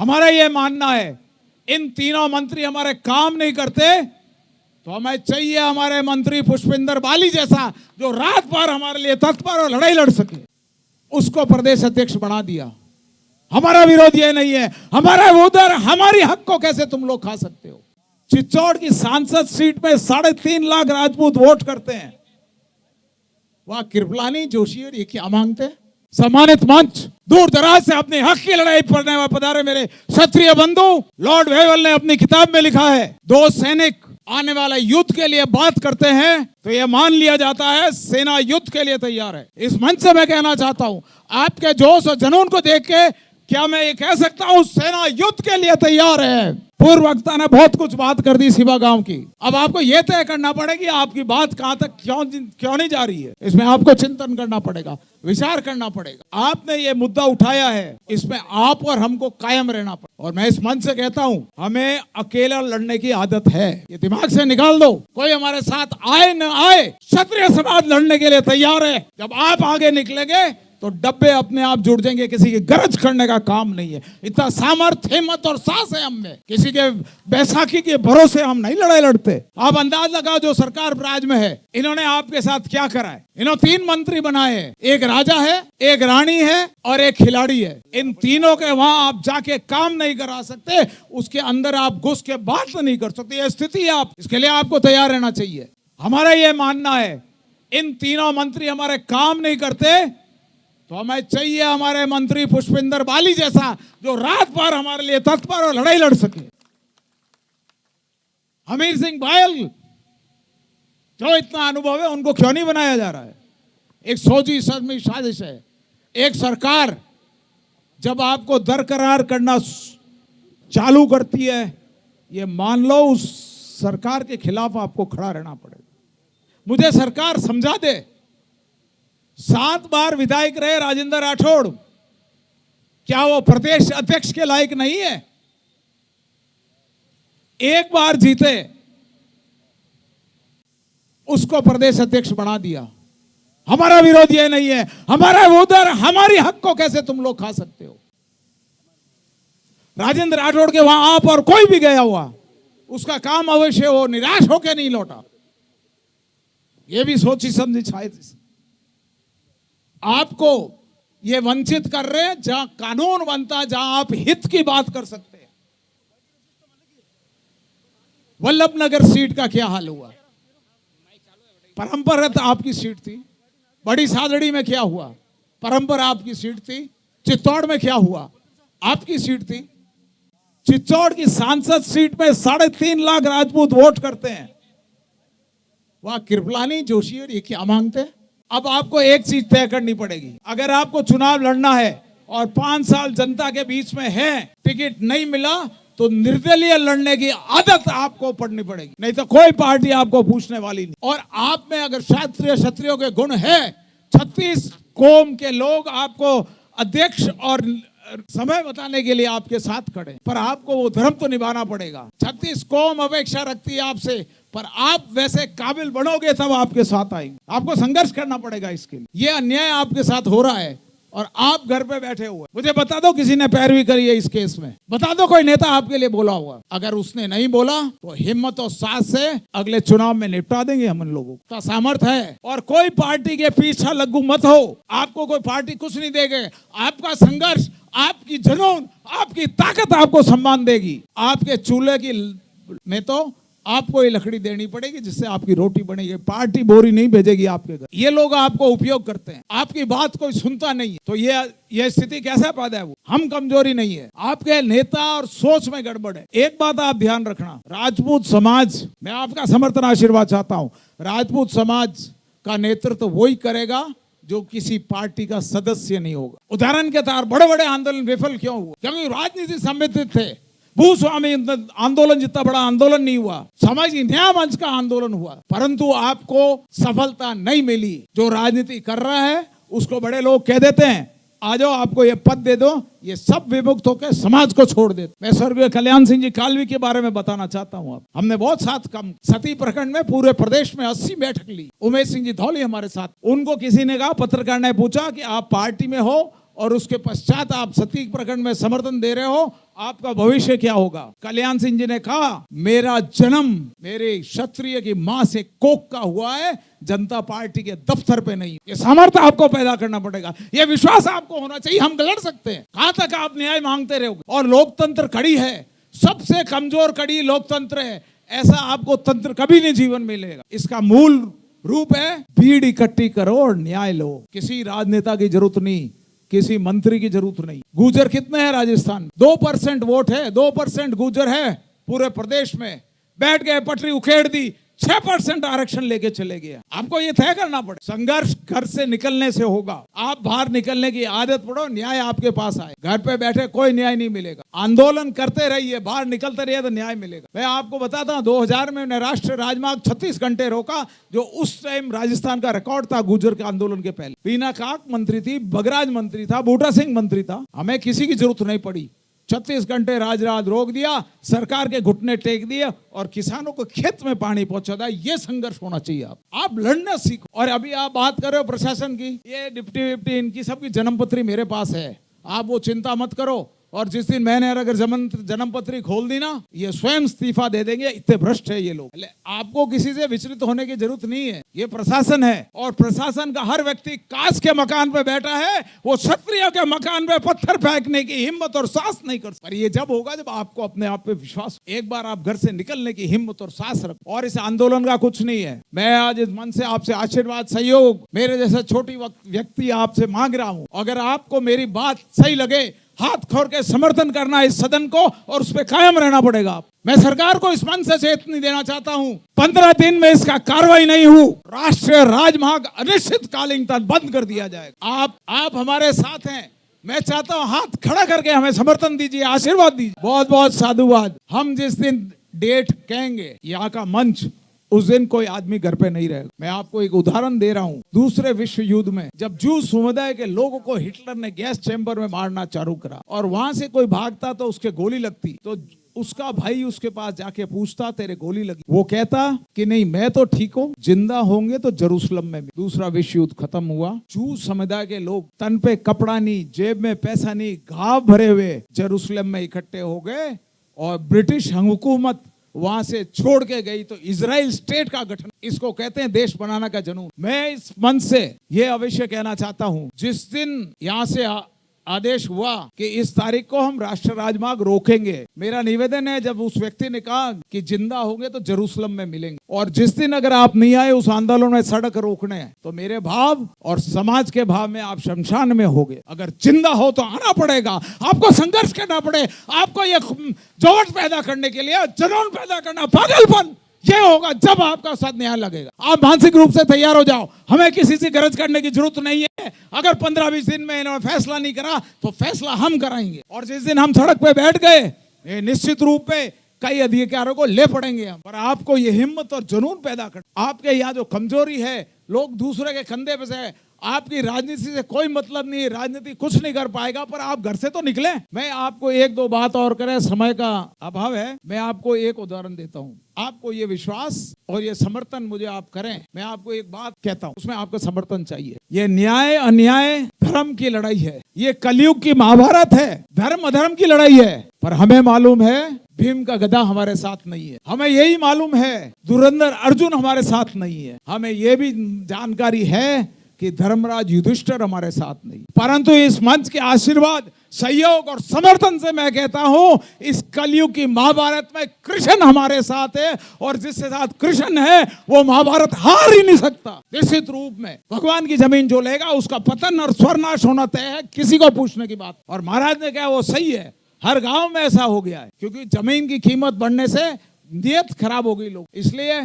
हमारा ये मानना है इन तीनों मंत्री हमारे काम नहीं करते तो हमें चाहिए हमारे मंत्री पुष्पिंदर बाली जैसा जो रात भर हमारे लिए तत्पर और लड़ाई लड़ सके, उसको प्रदेश अध्यक्ष बना दिया। हमारा विरोध ये नहीं है, हमारा उधर हमारी हक को कैसे तुम लोग खा सकते हो। चित्तौड़ की सांसद सीट में 3.5 लाख राजपूत वोट करते हैं, वह कृपलानी जोशी और ये क्या मांगते हैं? सम्मानित मंच, दूर दराज से अपने हक की लड़ाई पढ़ने वाले पधारे मेरे क्षत्रिय बंधु, लॉर्ड वेवल ने अपनी किताब में लिखा है, दो सैनिक आने वाले युद्ध के लिए बात करते हैं तो यह मान लिया जाता है सेना युद्ध के लिए तैयार है। इस मंच से मैं कहना चाहता हूं, आपके जोश और जुनून को देख के क्या मैं ये कह सकता हूं सेना युद्ध के लिए तैयार है। पूर्व वक्ता ने बहुत कुछ बात कर दी सिवा गांव की, अब आपको यह तय करना पड़ेगी आपकी बात कहां तक क्यों नहीं जा रही है। इसमें आपको चिंतन करना पड़ेगा, विचार करना पड़ेगा। आपने ये मुद्दा उठाया है, इसमें आप और हमको कायम रहना पड़ेगा। और मैं इस मंच से कहता हूं, हमें अकेला लड़ने की आदत है, ये दिमाग से निकाल दो। कोई हमारे साथ आए न आए, क्षत्रिय समाज लड़ने के लिए तैयार है। जब आप आगे निकलेंगे तो डब्बे अपने आप जुड़ जाएंगे, किसी की गरज करने का काम नहीं है। इतना सामर्थ्य, हिम्मत और साहस है हम में, किसी के बैसाखी के भरोसे हम नहीं लड़ाई लड़ते। आप अंदाज लगाओ जो सरकार राज में है, इन्होंने आपके साथ क्या करा है। इन्होंने 3 मंत्री बनाए हैं, एक राजा है, एक रानी है और एक खिलाड़ी है। इन तीनों के वहां आप जाके काम नहीं करा सकते, उसके अंदर आप घुस के बात नहीं कर सकते। यह स्थिति है, आप इसके लिए आपको तैयार रहना चाहिए। हमारा यह मानना है इन तीनों मंत्री हमारे काम नहीं करते तो हमें चाहिए हमारे मंत्री पुष्पिंदर बाली जैसा जो रात भर हमारे लिए तत्पर और लड़ाई लड़ सके। हमीर सिंह बायल जो इतना अनुभव है, उनको क्यों नहीं बनाया जा रहा है? एक सोची समझी साजिश है। एक सरकार जब आपको दरकरार करना चालू करती है, ये मान लो उस सरकार के खिलाफ आपको खड़ा रहना पड़ेगा। मुझे सरकार समझा दे, 7 बार विधायक रहे राजेंद्र राठौड़, क्या वो प्रदेश अध्यक्ष के लायक नहीं है? एक बार जीते, उसको प्रदेश अध्यक्ष बना दिया। हमारा विरोध ये नहीं है, हमारा उधर हमारी हक को कैसे तुम लोग खा सकते हो। राजेंद्र राठौड़ के वहां आप और कोई भी गया हुआ, उसका काम अवश्य हो, निराश होकर नहीं लौटा। यह भी सोची समझी शायद आपको ये वंचित कर रहे हैं, जहां कानून बनता, जहां आप हित की बात कर सकते हैं। वल्लभनगर सीट का क्या हाल हुआ? परंपरागत आपकी सीट थी। बड़ी सादड़ी में क्या हुआ? परंपरा आपकी सीट थी। चित्तौड़ में क्या हुआ? आपकी सीट थी। चित्तौड़ की सांसद सीट में 3.5 लाख राजपूत वोट करते हैं, वह कृपलानी जोशी और ये क्या मांगते हैं? अब आपको एक चीज तय करनी पड़ेगी, अगर आपको चुनाव लड़ना है और 5 साल जनता के बीच में है, टिकट नहीं मिला तो निर्दलीय लड़ने की आदत आपको पड़नी पड़ेगी, नहीं तो कोई पार्टी आपको पूछने वाली नहीं। और आप में अगर क्षत्रियों के गुण है, 36 कौम के लोग आपको अध्यक्ष और समय बताने के लिए आपके साथ खड़े, पर आपको वो धर्म तो निभाना पड़ेगा। 36 कौम अपेक्षा रखती है आपसे, पर आप वैसे काबिल बनोगे तब आपके साथ आएंगे। आपको संघर्ष करना पड़ेगा इसके लिए। ये अन्याय आपके साथ हो रहा है और आप घर पे बैठे हुए। मुझे बता दो किसी ने पैरवी करी है इस केस में? बता दो कोई नेता आपके लिए बोला हुआ। अगर उसने नहीं बोला तो हिम्मत और साहस से अगले चुनाव में निपटा देंगे हम उन लोगों का सामर्थ्य है। और कोई पार्टी के पीछे लगू मत हो, आपको कोई पार्टी कुछ नहीं देगी। आपका संघर्ष, आपकी जुनून, आपकी ताकत आपको सम्मान देगी। आपके चूल्हे की में तो आपको ये लकड़ी देनी पड़ेगी जिससे आपकी रोटी बनेगी। पार्टी बोरी नहीं भेजेगी आपके घर। ये लोग आपको उपयोग करते हैं, आपकी बात कोई सुनता नहीं है। तो ये स्थिति कैसे पैदा है? वो हम कमजोरी नहीं है, आपके नेता और सोच में गड़बड़ है। एक बात आप ध्यान रखना, राजपूत समाज, मैं आपका समर्थन आशीर्वाद चाहता हूं। राजपूत समाज का नेतृत्व वही करेगा जो किसी पार्टी का सदस्य नहीं होगा। उदाहरण के तौर बड़े बड़े आंदोलन विफल क्यों हुआ? क्योंकि राजनीति संबंधित थे। भूस्वामी आंदोलन जितना बड़ा आंदोलन नहीं हुआ, सामाजिक न्याय मंच का आंदोलन हुआ, परंतु आपको सफलता नहीं मिली। जो राजनीति कर रहा है उसको बड़े लोग कह देते हैं आ जाओ आपको ये पद दे दो, ये सब विमुक्त होकर समाज को छोड़ देते। मैं स्वर्गीय कल्याण सिंह जी कालवी के बारे में बताना चाहता हूँ। आप हमने बहुत साथ कम सती प्रखंड में पूरे प्रदेश में 80 बैठक ली। उमेश सिंह जी धौली हमारे साथ, उनको किसी ने कहा, पत्रकार ने पूछा कि आप पार्टी में हो और उसके पश्चात आप सटीक प्रखंड में समर्थन दे रहे हो, आपका भविष्य क्या होगा। कल्याण सिंह जी ने कहा, मेरा जन्म मेरे क्षत्रिय की मां से कोख का हुआ है, जनता पार्टी के दफ्तर पे नहीं। ये सामर्थ्य आपको पैदा करना पड़ेगा, ये विश्वास आपको होना चाहिए। हम लड़ सकते हैं, कहां तक आप न्याय मांगते रहोगे। और लोकतंत्र कड़ी है, सबसे कमजोर कड़ी लोकतंत्र है। ऐसा आपको तंत्र कभी नहीं जीवन में मिलेगा। इसका मूल रूप है भीड़ इकट्ठी करो और न्याय लो। किसी राजनेता की जरूरत नहीं, किसी मंत्री की जरूरत नहीं। गुर्जर कितने हैं राजस्थान? 2% वोट है, 2% गुर्जर है पूरे प्रदेश में। बैठ गए, पटरी उखेड़ दी, 6% आरक्षण लेके चले गए। आपको ये तय करना पड़े। संघर्ष घर से निकलने से होगा। आप बाहर निकलने की आदत पड़ो, न्याय आपके पास आए। घर पे बैठे कोई न्याय नहीं मिलेगा। आंदोलन करते रहिए, बाहर निकलते रहिए तो न्याय मिलेगा। मैं आपको बताता हूँ, 2000 में राष्ट्रीय राजमार्ग 36 घंटे रोका, जो उस टाइम राजस्थान का रिकॉर्ड था गुर्जर के आंदोलन के पहले। बीना काक मंत्री थी, बगराज मंत्री था, बूटा सिंह मंत्री था। हमें किसी की जरूरत नहीं पड़ी। 36 घंटे राजराज रोक दिया, सरकार के घुटने टेक दिए और किसानों को खेत में पानी पहुंचा था। ये संघर्ष होना चाहिए। आप लड़ना सीखो। और अभी आप बात कर रहे हो प्रशासन की, ये डिप्टी विप्टी इनकी सबकी जन्मपत्री मेरे पास है, आप वो चिंता मत करो। और जिस दिन मैंने अगर जन्मपत्री खोल दी ना, ये स्वयं इस्तीफा दे देंगे। इतने भ्रष्ट है ये लोग। आपको किसी से विचलित होने की जरूरत नहीं है। ये प्रशासन है, और प्रशासन का हर व्यक्ति कांच के मकान पे बैठा है, वो क्षत्रियों के मकान पे पत्थर फेंकने की हिम्मत और साहस नहीं कर सकता। पर ये जब होगा जब आपको अपने आप पे विश्वास। एक बार आप घर से निकलने की हिम्मत और साहस रखो। और इस आंदोलन का कुछ नहीं है। मैं आज इस मन से आपसे आशीर्वाद, सहयोग, मेरे जैसा छोटी व्यक्ति आपसे मांग रहा हूं। अगर आपको मेरी बात सही लगे, हाथ खोल के समर्थन करना इस सदन को, और उस पर कायम रहना पड़ेगा। मैं सरकार को इस मन से चेतावनी देना चाहता हूं, 15 दिन में इसका कार्रवाई नहीं हो, राष्ट्रीय राजमार्ग अनिश्चितकालीन तक बंद कर दिया जाएगा। आप हमारे साथ हैं। मैं चाहता हूं हाथ खड़ा करके हमें समर्थन दीजिए, आशीर्वाद दीजिए। बहुत बहुत साधुवाद। हम जिस दिन डेट कहेंगे, यहाँ का मंच, उस दिन कोई आदमी घर पे नहीं रहेगा। मैं आपको एक उदाहरण दे रहा हूं। दूसरे विश्व युद्ध में जब जू समुदाय के लोगों को हिटलर ने गैस चैम्बर में मारना चालू करा, और वहां से कोई भागता तो उसके गोली लगती, तो उसका भाई उसके पास जाके पूछता, तेरे गोली लगी? वो कहता कि नहीं, मैं तो ठीक हूँ, जिंदा होंगे तो जेरूसलम में। दूसरा विश्व युद्ध खत्म हुआ। जू समुदाय के लोग तन पे कपड़ा नहीं, जेब में पैसा नहीं, घाव भरे हुए जेरूसलम में इकट्ठे हो गए, और ब्रिटिश हुकूमत वहां से छोड़ के गई। तो इजराइल स्टेट का गठन, इसको कहते हैं देश बनाना का जुनून। मैं इस मन से ये अवश्य कहना चाहता हूं, जिस दिन यहां से आदेश हुआ कि इस तारीख को हम राष्ट्रीय राजमार्ग रोकेंगे, मेरा निवेदन है, जब उस व्यक्ति ने कहा कि जिंदा होंगे तो जेरूसलम में मिलेंगे, और जिस दिन अगर आप नहीं आए उस आंदोलन में सड़क रोकने हैं, तो मेरे भाव और समाज के भाव में आप शमशान में होगे। अगर जिंदा हो तो आना पड़ेगा, आपको संघर्ष करना पड़े, आपको ये जोश पैदा करने के लिए जुनून पैदा करना, पागलपन, ये होगा जब आपका साथ न्याय लगेगा। आप मानसिक रूप से तैयार हो जाओ। हमें किसी से गरज करने की जरूरत नहीं है। अगर 15-20 दिन में इन्होंने फैसला नहीं करा तो फैसला हम कराएंगे। और जिस दिन हम सड़क पे बैठ गए, निश्चित रूप पे कई अधिकारों को ले पड़ेंगे हम। पर आपको ये हिम्मत और जुनून पैदा कर, आपके यहाँ जो कमजोरी है, लोग दूसरे के कंधे पे से, आपकी राजनीति से कोई मतलब नहीं, राजनीति कुछ नहीं कर पाएगा, पर आप घर से तो निकले। मैं आपको एक दो बात और करें, समय का अभाव है, मैं आपको एक उदाहरण देता हूं। आपको ये विश्वास और ये समर्थन मुझे आप करें। मैं आपको एक बात कहता हूं, उसमें आपका समर्थन चाहिए। ये न्याय अन्याय धर्म की लड़ाई है, ये कलयुग की महाभारत है, धर्म अधर्म की लड़ाई है। पर हमें मालूम है भीम का गदा हमारे साथ नहीं है। हमें यही मालूम है धुरंधर अर्जुन हमारे साथ नहीं है। हमें यह भी जानकारी है कि धर्मराज युधिष्ठिर हमारे साथ नहीं। परंतु इस मंच के आशीर्वाद, सहयोग और समर्थन से मैं कहता हूं, इस कलयुग की महाभारत में कृष्ण हमारे साथ है, और जिसके साथ कृष्ण है वो महाभारत हार ही नहीं सकता। निश्चित रूप में भगवान की जमीन जो लेगा उसका पतन और स्वर्नाश होना तय है, किसी को पूछने की बात। और महाराज ने कहा वो सही है, हर गांव में ऐसा हो गया है, क्योंकि जमीन की कीमत बढ़ने से नियत खराब हो गई लोग। इसलिए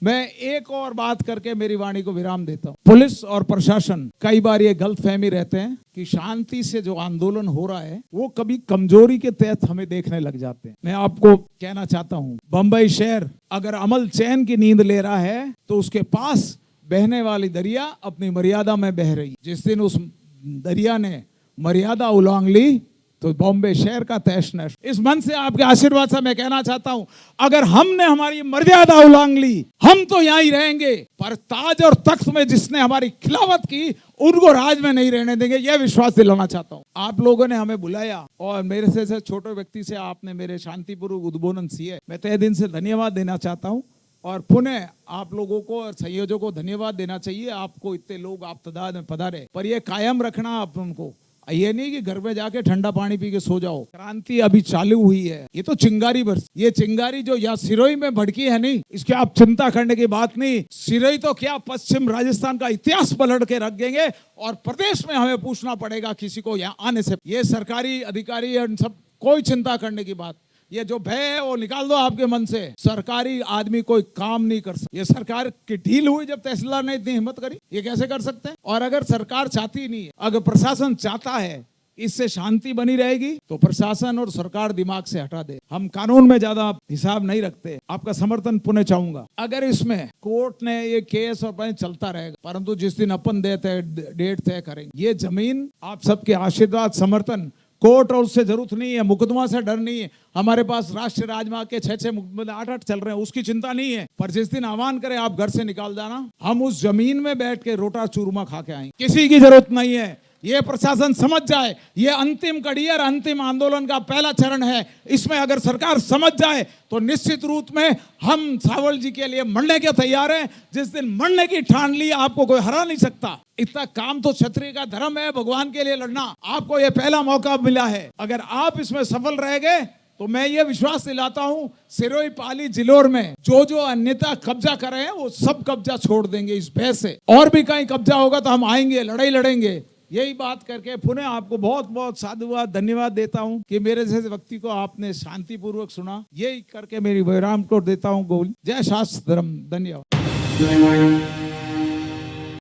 मैं एक और बात करके मेरी वाणी को विराम देता हूं। पुलिस और प्रशासन कई बार ये गलतफहमी रहते हैं कि शांति से जो आंदोलन हो रहा है वो कभी कमजोरी के तहत हमें देखने लग जाते हैं। मैं आपको कहना चाहता हूं, बंबई शहर अगर अमल चैन की नींद ले रहा है तो उसके पास बहने वाली दरिया अपनी मर्यादा में बह रही। जिस दिन उस दरिया ने मर्यादा उल्लंघ ली तो बॉम्बे शहर का तहस नहस। इस मन से आपके आशीर्वाद से मैं कहना चाहता हूं, अगर हमने हमारी मर्यादा उल्लंघ ली, हम तो यहां ही रहेंगे, पर ताज और तख्त में जिसने हमारी खिलाफत की, उनको राज में नहीं रहने देंगे। यह विश्वास दिलाना चाहता हूं। आप लोगों ने हमें बुलाया और मेरे से छोटे व्यक्ति से आपने मेरे शांतिपूर्वक उद्बोधन किए, मैं तहे दिल से धन्यवाद देना चाहता हूं। और पुनः आप लोगों को और संयोजकों को धन्यवाद देना चाहिए। आपको इतने लोग आप तादाद में पधारे, पर ये कायम रखना आप उनको, ये नहीं कि घर में जाके ठंडा पानी पी के सो जाओ। क्रांति अभी चालू हुई है, ये तो चिंगारी बरस, ये चिंगारी जो यहाँ सिरोही में भड़की है नहीं, इसकी आप चिंता करने की बात नहीं। सिरोही तो क्या, पश्चिम राजस्थान का इतिहास पलट के रख देंगे और प्रदेश में हमें पूछना पड़ेगा किसी को यहाँ आने से। ये सरकारी अधिकारी और सब कोई चिंता करने की बात, ये जो भय है वो निकाल दो आपके मन से। सरकारी आदमी कोई काम नहीं कर सकता। ये सरकार की ढील हुई जब तहसीलदार ने इतनी हिम्मत करी, ये कैसे कर सकते हैं? और अगर सरकार चाहती नहीं है, अगर प्रशासन चाहता है इससे शांति बनी रहेगी, तो प्रशासन और सरकार दिमाग से हटा दे। हम कानून में ज्यादा हिसाब नहीं रखते। आपका समर्थन पुनः चाहूंगा। अगर इसमें कोर्ट ने ये केस और चलता रहेगा, परंतु जिस दिन अपन डेट तय करेंगे, ये जमीन आप सबके आशीर्वाद समर्थन, कोर्ट और उससे जरूरत नहीं है, मुकदमा से डर नहीं है। हमारे पास राष्ट्रीय राजमार्ग के 6 मुकदमे 8 चल रहे हैं, उसकी चिंता नहीं है। पर जिस दिन आह्वान करें आप घर से निकाल जाना, हम उस जमीन में बैठ के रोटा चूरमा खा के आएंगे। किसी की जरूरत नहीं है। ये प्रशासन समझ जाए, ये अंतिम कड़ी और अंतिम आंदोलन का पहला चरण है। इसमें अगर सरकार समझ जाए तो निश्चित रूप में हम सावल जी के लिए मरने के तैयार हैं। जिस दिन मरने की ठान ली, आपको कोई हरा नहीं सकता। इतना काम तो क्षत्रिय का धर्म है, भगवान के लिए लड़ना। आपको ये पहला मौका मिला है, अगर आप इसमें सफल रह गए तो मैं ये विश्वास दिलाता हूं, सिरोही, पाली, जिलोर में जो अन्यथा कब्जा कर रहे हैं वो सब कब्जा छोड़ देंगे इस भय से। और भी कहीं कब्जा होगा तो हम आएंगे, लड़ाई लड़ेंगे। यही बात करके पुनः आपको बहुत बहुत साधुवाद धन्यवाद देता हूं कि मेरे जैसे व्यक्ति को आपने शांतिपूर्वक सुना। यही करके मेरी विराम को देता हूं। गोल जय शास्त्र धर्म। धन्यवाद।